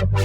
Welcome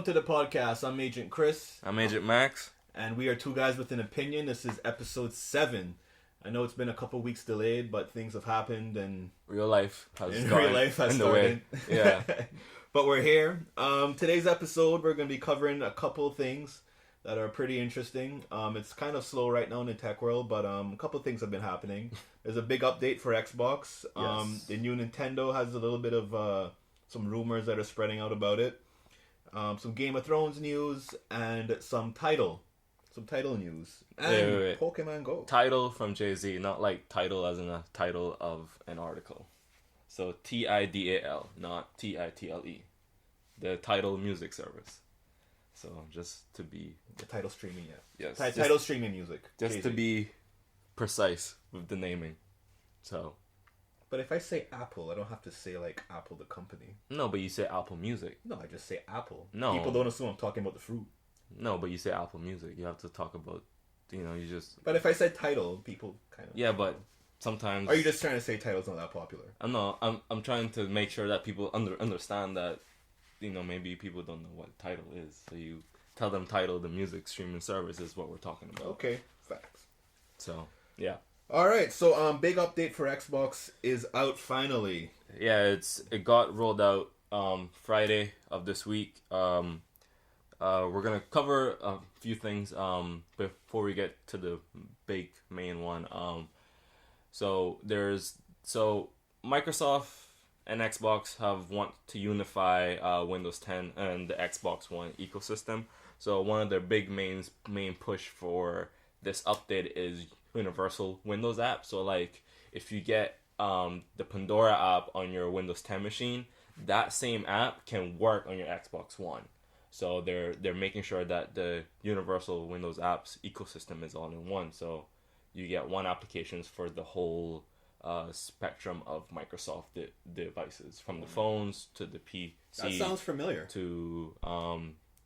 to the podcast. I'm Agent Chris. I'm Agent Max. And we are two guys with an opinion. This is episode 7. I know it's been a couple weeks delayed, but things have happened and real life has started. Yeah. But we're here. Today's episode, we're going to be covering a couple of things that are pretty interesting. It's kind of slow right now in the tech world, but a couple of things have been happening. There's a big update for Xbox. Yes. The new Nintendo has a little bit of some rumors that are spreading out about it. Some Game of Thrones news and some Tidal news and wait. Pokemon Go. Tidal from Jay-Z, not like title as in a title of an article. So Tidal, not Title. The Tidal music service. So just to be the Tidal streaming, yes, Tidal streaming music. Just Jay-Z. to be precise with the naming. So. But if I say Apple, I don't have to say like Apple the company. No, but you say Apple Music. No, I just say Apple. No. People don't assume I'm talking about the fruit. No, but you say Apple Music. You have to talk about, you just... But if I said Tidal, people kind of... Yeah, but sometimes... Are you just trying to say Tidal's not that popular? I'm trying to make sure that people understand that, maybe people don't know what Tidal is. So you tell them Tidal, the music streaming service, is what we're talking about. Okay, facts. So, yeah. Alright, so big update for Xbox is out finally. Yeah, it got rolled out Friday of this week. We're gonna cover a few things before we get to the big main one. So Microsoft and Xbox have want to unify Windows 10 and the Xbox One ecosystem. So one of their big main push for this update is Universal Windows app. So like if you get the Pandora app on your Windows 10 machine, that same app can work on your Xbox One. So they're making sure that the Universal Windows apps ecosystem is all in one. So you get one applications for the whole spectrum of Microsoft devices, from the phones to the PC. That sounds familiar. To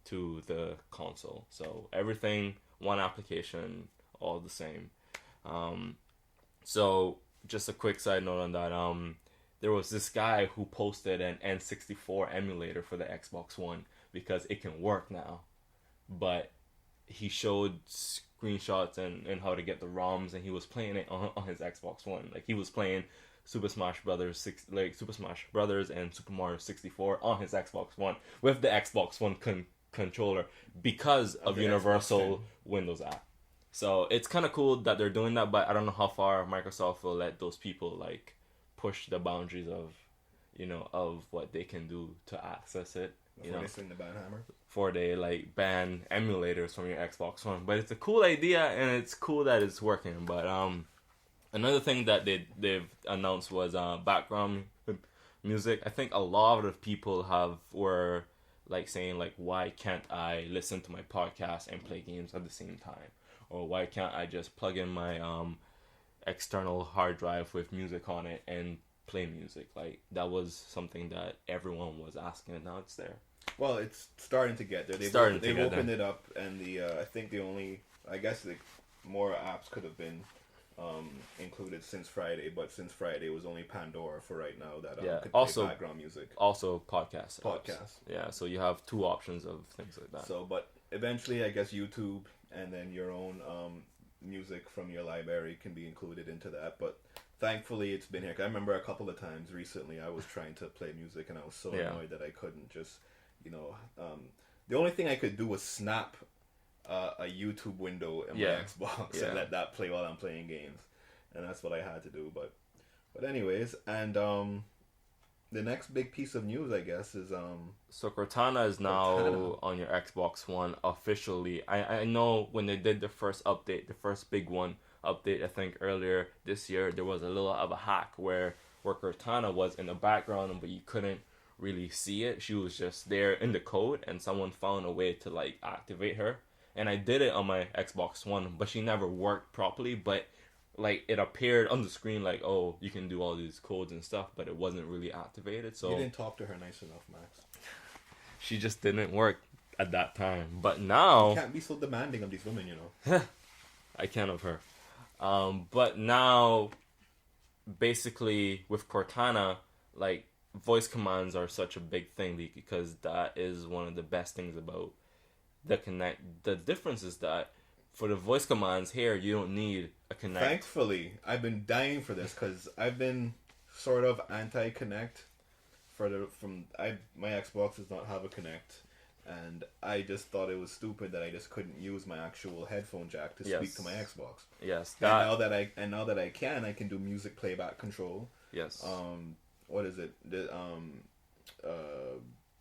the console. So everything, one application, all the same. So just a quick side note on that. There was this guy who posted an N64 emulator for the Xbox One because it can work now, but he showed screenshots and how to get the ROMs, and he was playing it on his Xbox One. Like he was playing Super Smash Brothers and Super Mario 64 on his Xbox One with the Xbox One controller because of Universal Windows app. So it's kind of cool that they're doing that, but I don't know how far Microsoft will let those people like push the boundaries of, of what they can do to access it. Before they swing the ban hammer. Before they like ban emulators from your Xbox One. But it's a cool idea, and it's cool that it's working. But another thing that they've announced was background music. I think a lot of people were like saying like, why can't I listen to my podcast and play games at the same time? Or why can't I just plug in my external hard drive with music on it and play music? Like, that was something that everyone was asking, and now it's there. Well, it's starting to get there. They've opened it up, and I think more apps could have been included since Friday, but since Friday it was only Pandora for right now that could play background music. Also podcasts. Yeah, so you have two options of things like that. So, but eventually I guess YouTube and then your own music from your library can be included into that. But thankfully it's been here. 'Cause I remember a couple of times recently I was trying to play music and I was so annoyed that I couldn't just, the only thing I could do was snap a YouTube window in my Xbox and let that play while I'm playing games. And that's what I had to do. But anyways, and the next big piece of news, I guess, is so Cortana is now on your Xbox One officially. I know when they did the first update, the first big one update, I think earlier this year, there was a little of a hack where Cortana was in the background, but you couldn't really see it. She was just there in the code, and someone found a way to like activate her. And I did it on my Xbox One, but she never worked properly. But like it appeared on the screen like, oh, you can do all these codes and stuff, but it wasn't really activated. So You didn't talk to her nice enough, Max. she just didn't work at that time. But You now can't be so demanding of these women, you know. I can of her. But now, basically, with Cortana, like voice commands are such a big thing because that is one of the best things about the Connect. The difference is that for the voice commands here, you don't need a Connect. Thankfully, I've been dying for this because I've been sort of anti-Connect my Xbox does not have a Connect, and I just thought it was stupid that I just couldn't use my actual headphone jack to speak to my Xbox. Yes, And now that I can do music playback control. Yes. What is it?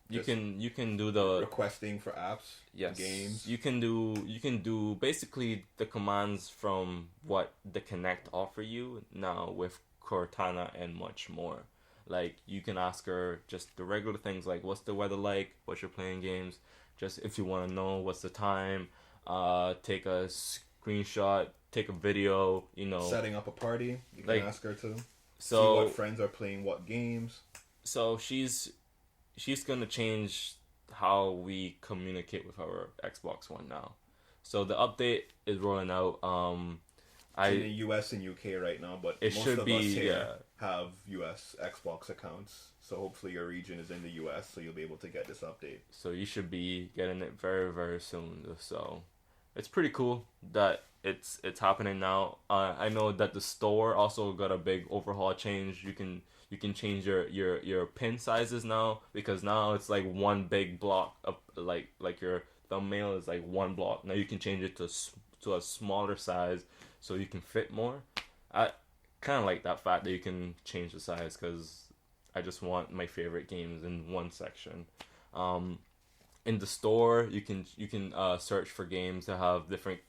You can do the requesting for apps, yes, games. You can do basically the commands from what the Connect offer you now with Cortana and much more. Like you can ask her just the regular things like what's the weather like, what you're playing games, just if you want to know what's the time, take a screenshot, take a video, setting up a party. You can like, ask her to so see what friends are playing what games. So she's gonna change how we communicate with our Xbox One now. So the update is rolling out. In the US and UK right now, but it most should of be, us here yeah, have US Xbox accounts. So hopefully your region is in the US, so you'll be able to get this update. So you should be getting it very, very soon. So it's pretty cool that it's happening now. I know that the store also got a big overhaul change. You can change your pin sizes now because now it's like one big block of like your thumbnail is like one block. Now you can change it to a smaller size so you can fit more. I kind of like that fact that you can change the size because I just want my favorite games in one section. In the store, you can search for games that have different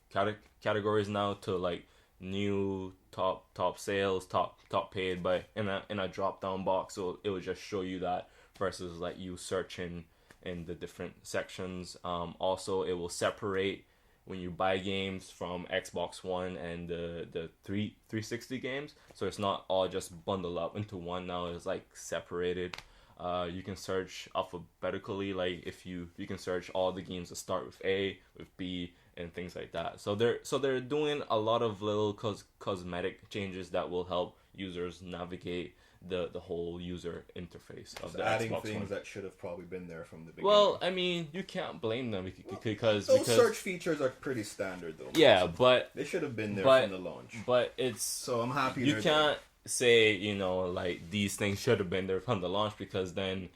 categories now to like new top sales, top paid, but in a drop down box, so it will just show you that versus like you searching in the different sections. Also, it will separate when you buy games from Xbox One and the 360 games, so it's not all just bundled up into one. Now it's like separated. You can search alphabetically, like if you can search all the games that start with A, with B, and things like that. So they're doing a lot of little cosmetic changes that will help users navigate the whole user interface of the adding Xbox things One. that should have probably been there from the beginning. Well, I mean, you can't blame them because those search features are pretty standard though. Yeah, but they should have been there from the launch. But it's so I'm happy. You can't say like these things should have been there from the launch because then,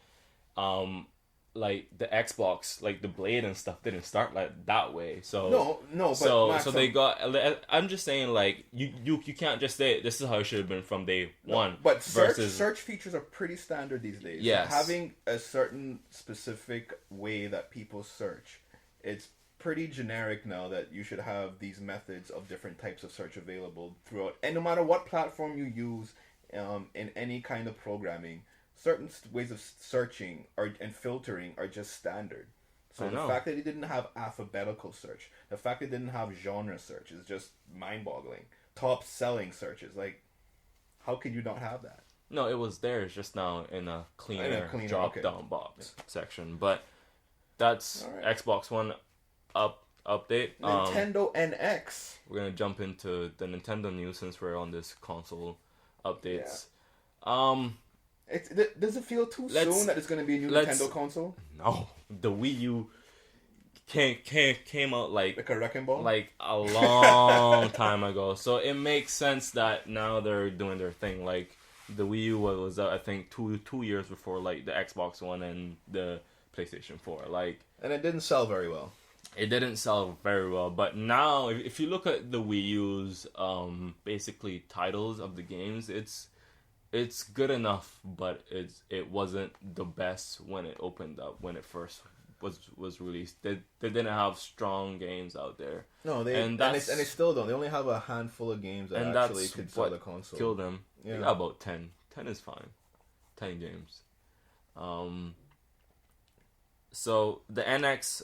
like the Xbox, like the Blade and stuff didn't start like that way. So no. But so Max, so they got. I'm just saying like you can't just say this is how it should have been from day one. But search features are pretty standard these days. Yes. So having a certain specific way that people search, it's pretty generic now that you should have these methods of different types of search available throughout, and no matter what platform you use, in any kind of programming, certain ways of searching and filtering are just standard. So the fact that it didn't have alphabetical search, the fact that it didn't have genre search is just mind-boggling. Top selling searches, like, how can you not have that? No, it was there. It's just now in a cleaner drop-down box section. But that's right. Xbox One update. Nintendo NX. We're gonna jump into the Nintendo news since we're on this console updates. Yeah. Does it feel too soon that it's gonna be a new Nintendo console? No, the Wii U came out like a wrecking ball, like a long time ago. So it makes sense that now they're doing their thing. Like the Wii U was I think two years before like the Xbox One and the PlayStation 4. Like, and it didn't sell very well. It didn't sell very well, but now if you look at the Wii U's basically titles of the games, it's good enough, but it wasn't the best when it opened up, when it first was released. They didn't have strong games out there. No, and they still don't. They only have a handful of games that actually could sell the console. Killed them. Yeah, they got about 10. 10 is fine. 10 games. So the NX,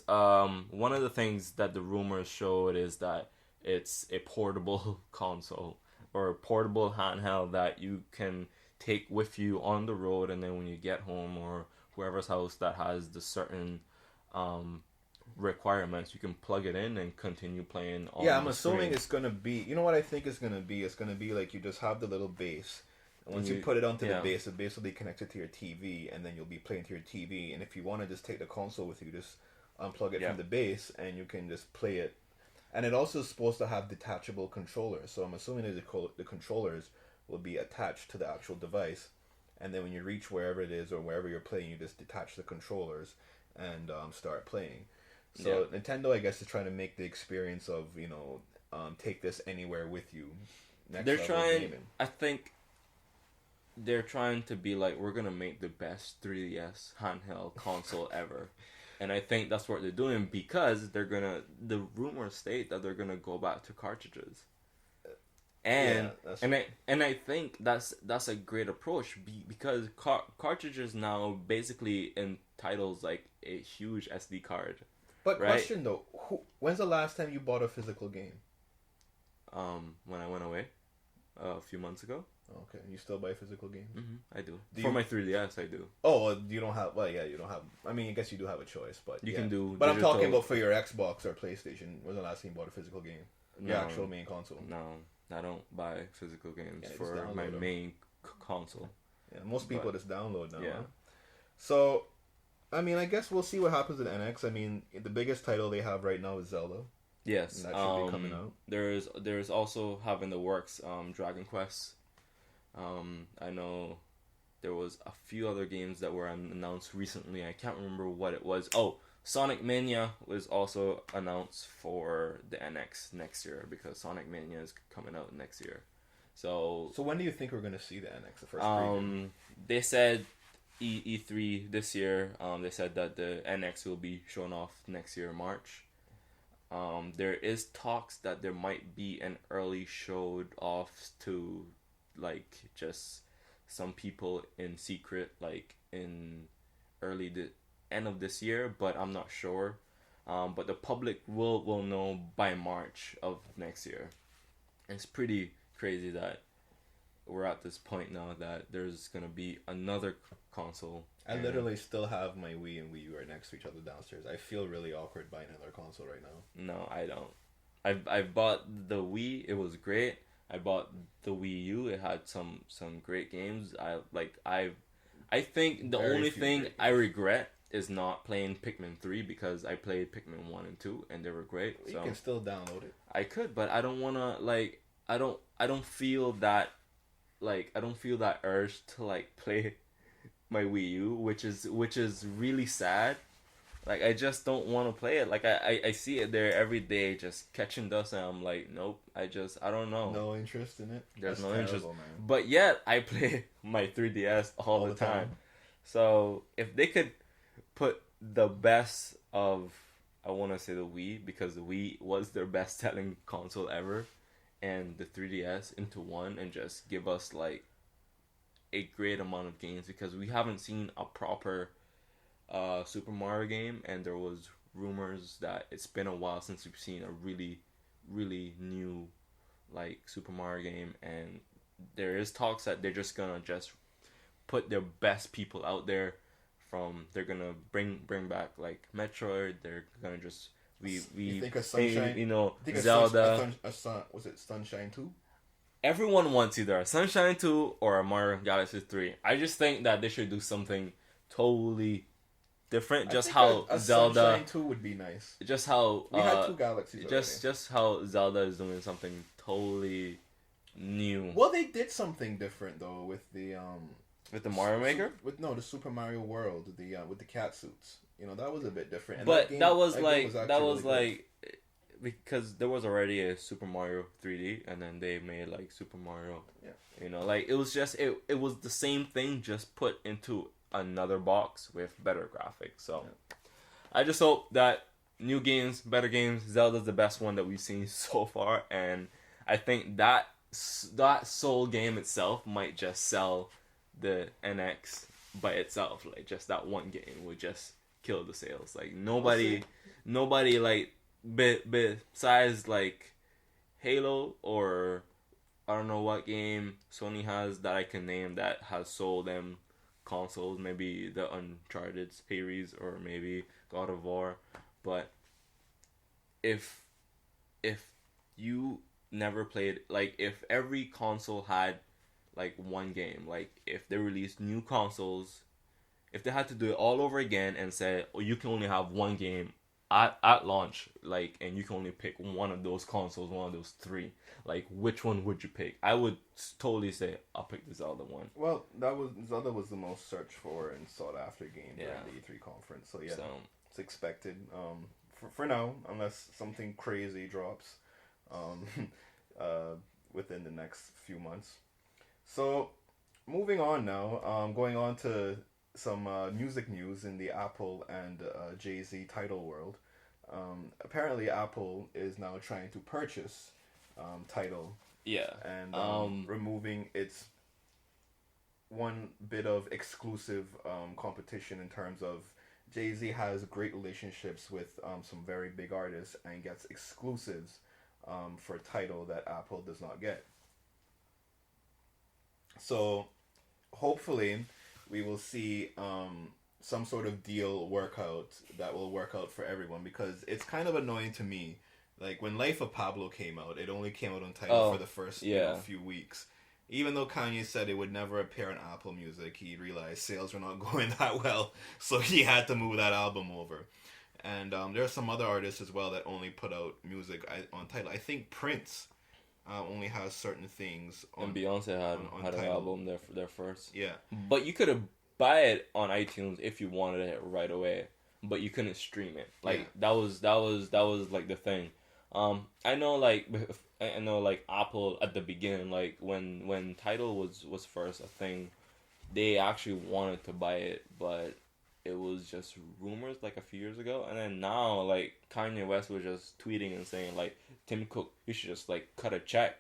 one of the things that the rumors showed is that it's a portable console. or portable handheld that you can take with you on the road, and then when you get home or whoever's house that has the certain um, requirements, you can plug it in and continue playing on Yeah, I'm the assuming screen. it's gonna be. You know what I think it's gonna be? It's gonna be like you just have the little base. And once you You- put it onto the yeah. base, it basically connects it to your TV, and then you'll be playing to your TV. And if you want to just take the console with you, just unplug it Yeah. from the base, and you can just play it. And it also is supposed to have detachable controllers, so I'm assuming that the controllers will be attached to the actual device, and then when you reach wherever it is or wherever you're playing, you just detach the controllers and start playing. So Nintendo, I guess, is trying to make the experience of take this anywhere with you. They're level trying. gaming. I think they're trying to be like, we're gonna make the best 3DS handheld console ever, and I think that's what they're doing because they're gonna. The rumors state that they're gonna go back to cartridges, and I think that's a great approach because cartridges now basically entitles like a huge SD card. But right? question though, when's the last time you bought a physical game? When I went away a few months ago. Okay, you still buy physical games? I do. Do For you- my 3DS, I do. Oh, well, you don't have. Well, yeah, you don't have. I mean, I guess you do have a choice, but You yeah. can do. But I'm digital- talking about for your Xbox or PlayStation. When's the last time you bought a physical game? Your No, actual main console. No, I don't buy physical games Yeah, just for download my them. main console. Yeah, most people But- just download now. yeah. Huh? So, I mean, I guess we'll see what happens with NX. I mean, the biggest title they have right now is Zelda. Yes, And that should be coming out. There's also having the works Dragon Quest. I know there was a few other games that were announced recently. I can't remember what it was. Oh, Sonic Mania was also announced for the NX next year because Sonic Mania is coming out next year. So when do you think we're gonna see the NX? The first preview? they said E3 this year. They said that the NX will be shown off next year, March. There is talks that there might be an early showed off to like just some people in secret, like in early the end of this year, but I'm not sure. But the public will know by March of next year. It's pretty crazy that we're at this point now that there's gonna be another console. I literally still have my Wii and Wii U right next to each other downstairs. I feel really awkward buying another console right now. No, I don't. I bought the Wii. It was great. I bought the Wii U. It had some great games. I think the Very only few thing great I regret is not playing Pikmin 3 because I played Pikmin 1 and 2 and they were great. You So can still download it. I could, but I don't want to I don't feel that urge to like play my Wii U, which is really sad. Like I just don't want to play it. Like I see it there every day just catching dust and I'm like, nope, I don't know. No interest in it. There's That's no terrible, interest. man. But yet I play my 3DS all the time. So if they could put the best of, I want to say the Wii, because the Wii was their best selling console ever, and the 3DS into one and just give us like a great amount of games, because we haven't seen a proper Super Mario game, and there was rumors that it's been a while since we've seen a really, really new like Super Mario game, and there is talks that they're just gonna just put their best people out there. They're gonna bring back like Metroid. They're gonna just You think of Sunshine? Zelda. Was it Sunshine 2? Everyone wants either a Sunshine 2 or a Mario Galaxy 3. I just think that they should do something totally different. Just how a Zelda. Sunshine 2 would be nice. Just how We had two Galaxies. just how Zelda is doing something totally new. Well, they did something different though with the With the Mario Maker? With the Super Mario World, with the cat suits. That was a bit different. And But that was actually really good. because there was already a Super Mario 3D, and then they made like Super Mario. Yeah. Like it was just it was the same thing, just put into another box with better graphics. So I just hope that new games, better games. Zelda's the best one that we've seen so far, and I think that sole game itself might just sell the NX by itself. Like just that one game would just kill the sales. Like nobody like besides like Halo or I don't know what game Sony has that I can name that has sold them consoles. Maybe the Uncharted series or maybe God of War. But if if you never played, like, if every console had like one game, like if they released new consoles, if they had to do it all over again and say, oh, you can only have one game at launch, like, and you can only pick one of those consoles, one of those three, like, which one would you pick? I would totally say I'll pick the Zelda one. Well, that was Zelda was the most searched for and sought after game during Yeah. the E3 conference. So yeah, So it's expected. For now, unless something crazy drops, um, within the next few months. So moving on now, going on to some music news in the Apple and Jay-Z Tidal world. Apparently, Apple is now trying to purchase Tidal yeah, and removing its one bit of exclusive competition in terms of Jay-Z has great relationships with some very big artists and gets exclusives for Tidal that Apple does not get. So hopefully we will see some sort of deal work out that will work out for everyone, because it's kind of annoying to me. Like when Life of Pablo came out, it only came out on Tidal for the first few weeks. Even though Kanye said it would never appear on Apple Music, he realized sales were not going that well, so he had to move that album over. And there are some other artists as well that only put out music on Tidal. I think Prince only has certain things on. And Beyonce had an Tidal. album there first. Yeah, but you could have buy it on iTunes if you wanted it right away, but you couldn't stream it. Like that was like the thing. I know like Apple at the beginning, like when Tidal was first a thing, they actually wanted to buy it, but it was just rumors like a few years ago. And then now, like, Kanye West was just tweeting and saying, like, Tim Cook, you should just like cut a check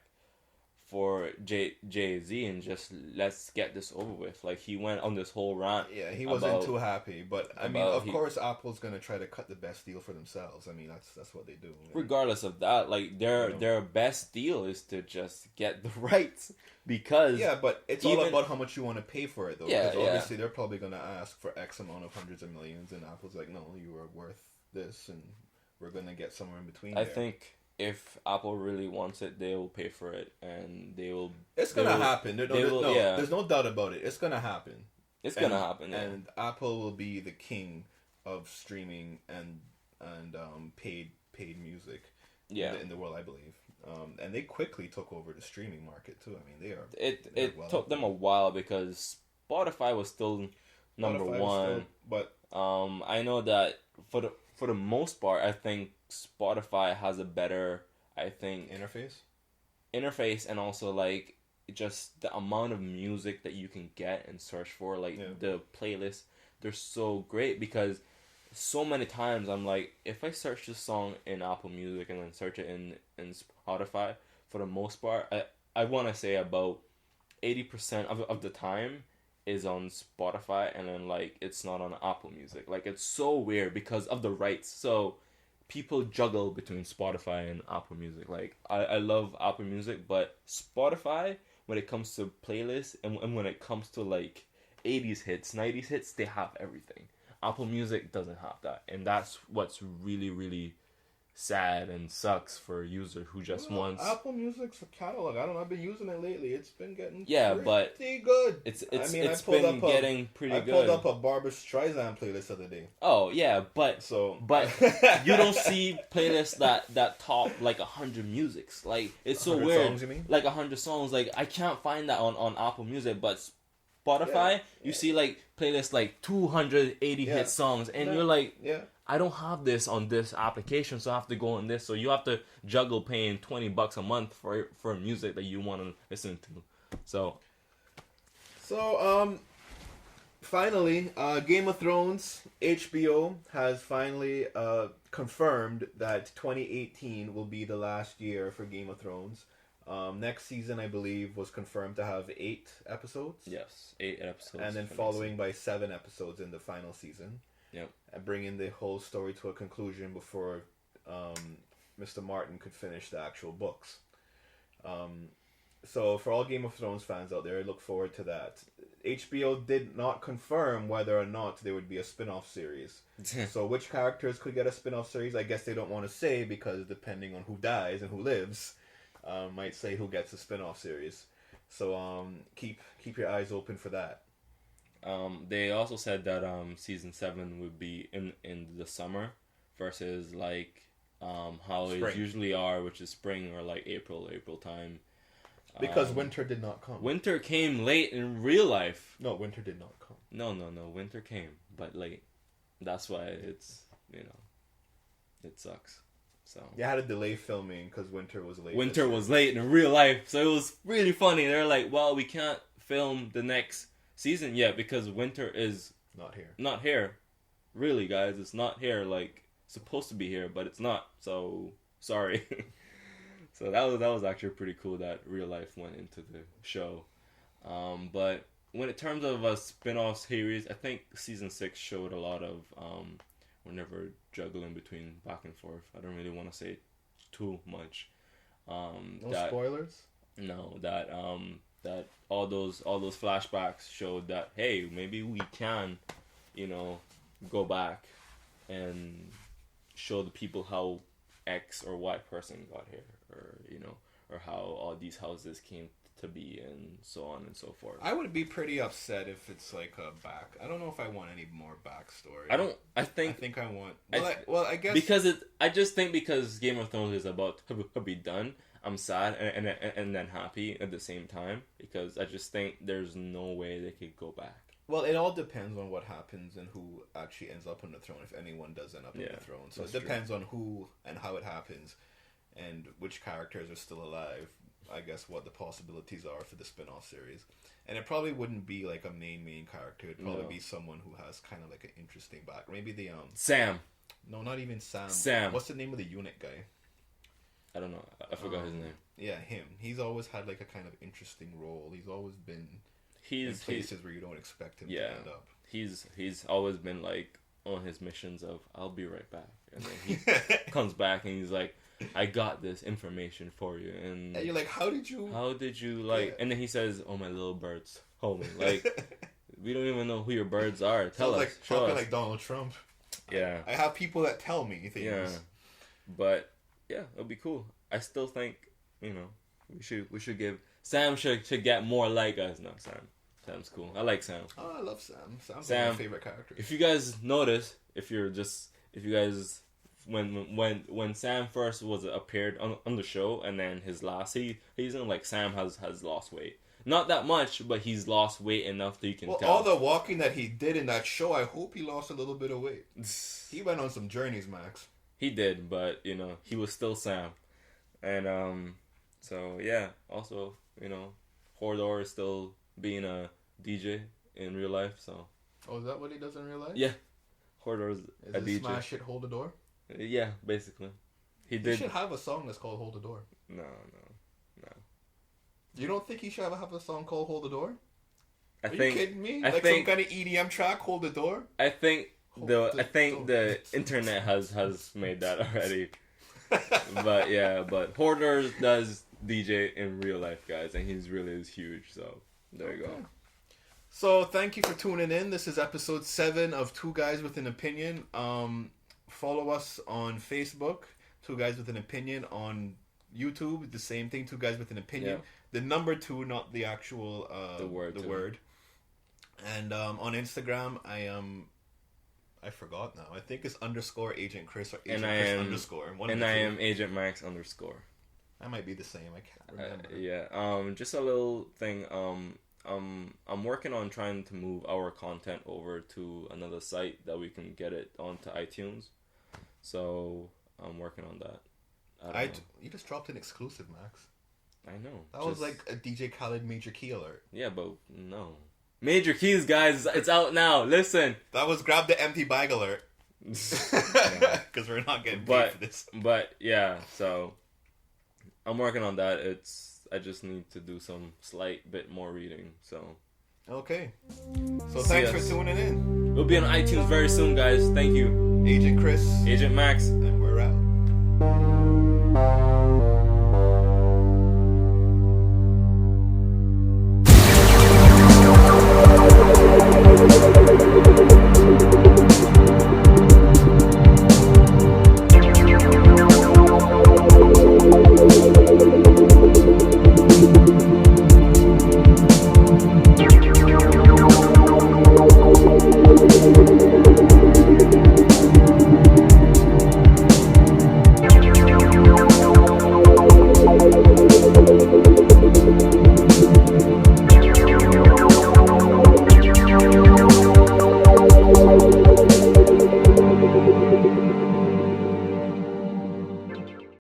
for Jay-Z and just let's get this over with. Like, he went on this whole rant. Yeah, he wasn't too happy, but I mean, of course, Apple's gonna try to cut the best deal for themselves. I mean, that's what they do. Regardless of that, like their best deal is to just get the rights, because but it's all about how much you want to pay for it, though. Yeah, because obviously they're probably gonna ask for X amount of hundreds of millions, and Apple's like, no, you are worth this, and we're gonna get somewhere in between. I think if Apple really wants it, they will pay for it, and they will. It's gonna happen. There's no doubt about it. It's gonna happen. It's gonna happen, and Apple will be the king of streaming and paid music. In the world, I believe. And they quickly took over the streaming market too. I mean, they are. It took them a while because Spotify was still number one, but I know that for the most part, I think Spotify has a better, interface, and also like just the amount of music that you can get and search for, like the playlists, they're so great, because so many times I'm like, if I search this song in Apple Music and then search it in Spotify, for the most part, I want to say about 80% of the time is on Spotify, and then like it's not on Apple Music. Like, it's so weird because of the rights. So people juggle between Spotify and Apple Music. Like, I love Apple Music, but Spotify, when it comes to playlists and when it comes to like 80s hits, 90s hits, they have everything. Apple Music doesn't have that, and that's what's really, really sad and sucks for a user who just wants Apple Music's a catalog. I don't know. I've been using it lately. It's been getting pretty good. It's been getting pretty good. I pulled up a Barbra Streisand playlist the other day. Oh yeah, but you don't see playlists that top like 100 musics. Like, it's so weird. Songs, you mean? Like 100 songs. Like, I can't find that on Apple Music, but Spotify, you see like playlists like 280 hit songs, and you're like, I don't have this on this application, so I have to go on this. So you have to juggle paying $20 a month for music that you want to listen to. So finally, Game of Thrones, HBO has finally confirmed that 2018 will be the last year for Game of Thrones. Next season, I believe, was confirmed to have 8 episodes. Yes, 8 episodes. And then following by 7 episodes in the final season. Yep. And bringing the whole story to a conclusion before Mr. Martin could finish the actual books. So for all Game of Thrones fans out there, look forward to that. HBO did not confirm whether or not there would be a spin-off series. So which characters could get a spin-off series, I guess they don't want to say, because depending on who dies and who lives, might say who gets a spin-off series. So keep your eyes open for that. They also said that season 7 would be in the summer versus like how Spring. it usually are, which is spring or like April time. Because winter did not come. Winter came late in real life. No, winter did not come. No. Winter came, but late. That's why it's, it sucks. So You had to delay filming because winter was late. Winter was late in real life, so it was really funny. They're like, well, we can't film the next season yet because winter is not here. Really, guys, it's not here. Like, it's supposed to be here, but it's not. So sorry. So that was actually pretty cool that real life went into the show. But when in terms of a spin-off series, I think season 6 showed a lot of we're never juggling between back and forth. I don't really want to say too much. No spoilers? No, that all those flashbacks showed that, hey, maybe we can, go back and show the people how X or Y person got here, or how all these houses came to be, and so on and so forth. I would be pretty upset if it's like a back. I don't know if I want any more backstory. I think I want. I guess because I just think because Game of Thrones is about to be done, I'm sad and then happy at the same time because I just think there's no way they could go back. Well, it all depends on what happens and who actually ends up on the throne, if anyone does end up on the throne. So it depends on who and how it happens and which characters are still alive. I guess what the possibilities are for the spin-off series. And it probably wouldn't be like a main character. It'd probably be someone who has kind of like an interesting back. Maybe the Sam. No, not even Sam. Sam. What's the name of the eunuch guy? I don't know. I forgot his name. Yeah, him. He's always had like a kind of interesting role. He's always been in places where you don't expect him to end up. He's always been like on his missions of I'll be right back, and then he comes back and he's like, I got this information for you, and you're like, how did you like? Yeah. And then he says, "Oh, my little birds, hold me." Like, we don't even know who your birds are. Tell us. Like show us. Like Donald Trump. Yeah, I have people that tell me things. Yeah, but yeah, it'll be cool. I still think we should give Sam should get more like us. No, Sam's cool. I like Sam. Oh, I love Sam. Sam's one of my favorite characters. If you guys notice, if you guys. When Sam first appeared on the show, and then his last season, like Sam has lost weight. Not that much, but he's lost weight enough that you can tell. All the walking that he did in that show, I hope he lost a little bit of weight. He went on some journeys, Max. He did, but he was still Sam. And so yeah, also, Hodor is still being a DJ in real life, so. Oh, is that what he does in real life? Yeah. Hodor's a DJ. Smash It, Hold the Door? Yeah, basically. He should have a song that's called Hold the Door. No. You don't think he should have a song called Hold the Door? Are you kidding me? Some kind of EDM track, Hold the Door? I think the internet has made that already. But Hodor does DJ in real life, guys, and he's really is huge, so there you go. So thank you for tuning in. This is episode 7 of Two Guys with an Opinion. Follow us on Facebook, Two Guys with an Opinion. On YouTube, the same thing, Two Guys with an Opinion. Yeah. The number 2, not the actual the word. And on Instagram, I forgot now. I think it's _Agent Chris or Agent Chris _. And I am Agent Max _. I might be the same. I can't remember. Just a little thing. I'm working on trying to move our content over to another site that we can get it onto iTunes. So I'm working on that. You just dropped an exclusive, Max. I know. That was like a DJ Khaled Major Key alert. Yeah, but no. Major Keys, guys, it's out now. Listen. That was grab the empty bag alert. Because we're not getting paid for this. But yeah, so I'm working on that. I just need to do some slight bit more reading. So. Okay. So thanks for tuning in. We'll be on iTunes very soon, guys. Thank you. Agent Chris. Agent Max. And we're out.